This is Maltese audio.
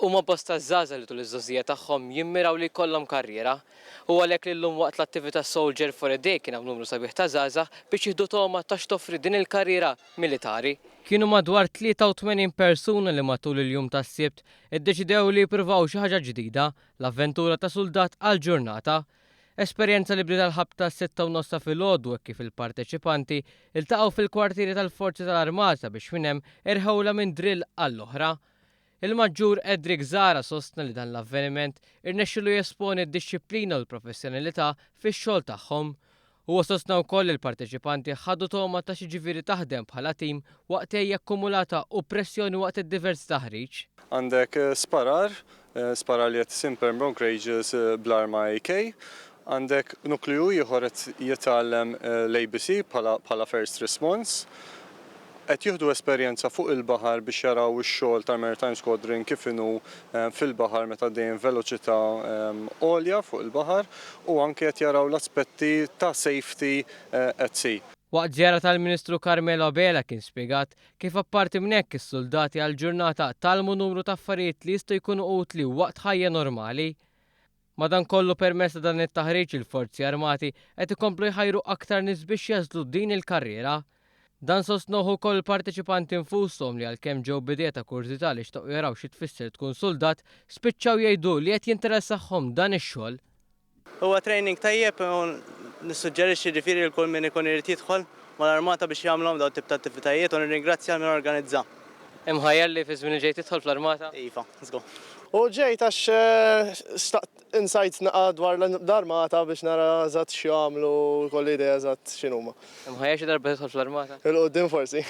Huma bosta żgħażagħ li tul iż-żożija tagħhom jimmiraw li jkollhom karriera u għalhekk li llum waqt l-attività Soldier for a Day kien hemm numru sabiħ ta' żgħażagħ biex jieħdu toma ta' x'toffri din il-karriera militari. Kienu madwar 83 persuna li matul il-jum tas-Sibt iddeċidew li jippruvaw xi ħaġa ġdida, l-avventura ta' soldat għall-ġurnata. Esperjenza li bdiet l-ħabta s-6:30 ta' filgħodu hekk kif il-parteċipanti iltaqgħu fil-kwartieri tal-Forzi tal-Armata biex minn hemm irħewla minn drill għall-oħra. Il-Maġġur Edric Zara sostna li dan l-avveniment irnexxielu jesponi d-dixxilpina u l-professjonalità fix-xogħol tagħhom. Huwa sostna wkoll il-parteċipanti ħadu toma ta' xiġifieri taħdem bħala tim waqt hija akkumulata u pressjoni waqt id-divers taħriġ. Għandek sparar li qed isim Pembroke Granges bl-arma AK, għandek nukleu ieħor qed jitgħallem l-ABC bħala First Response. Qed jieħdu esperjenza fuq il-baħar biex jaraw ix-xogħol tal-Maritime Squadron kif inhu fil-baħar meta dejjem veloċità għolja fuq il-baħar u anke qed jaraw l-aspetti ta' safety at sea. Waqt ġara tal-Ministru Carmelo Abela kien spjegat kif apparti minn hekk is-soldati għall-ġurnata talmu numru ta' affarijiet li jistgħu jkunu utli waqt ħajja normali. Madankollu permezz ta' dan it-taħriġ il-Forzi Armati qed ikomplu jħajru aktar nies biex jażlu din il-karriera. Dan sostnuh ukoll il-parteċipanti infushom li għalkemm ġew bidiet ta' kurzità li xtaqgħu jaraw xi tfisser tkun soldat, spiċċaw jgħidu li qed jinteressahom dan ix-xogħol. Huwa training tajjeb u nissuġġerixxi ġifieri l kull min ikun irid jidħol mal-armata biex jagħmluhom dawn tip ta' attivitajiet u nirringrazzja min organizza. Hemm ħajjar li fi żmien ġej tidħol fl-armata? Iva, let's go. U ġejt għax staqt insights naqa dwar l-armata biex nara eżatt x'jagħmlu kolli idea eżatt x'inhuma. Hemm ħajjar xi darba tidħol fl-armata? Il-qudiem forsi.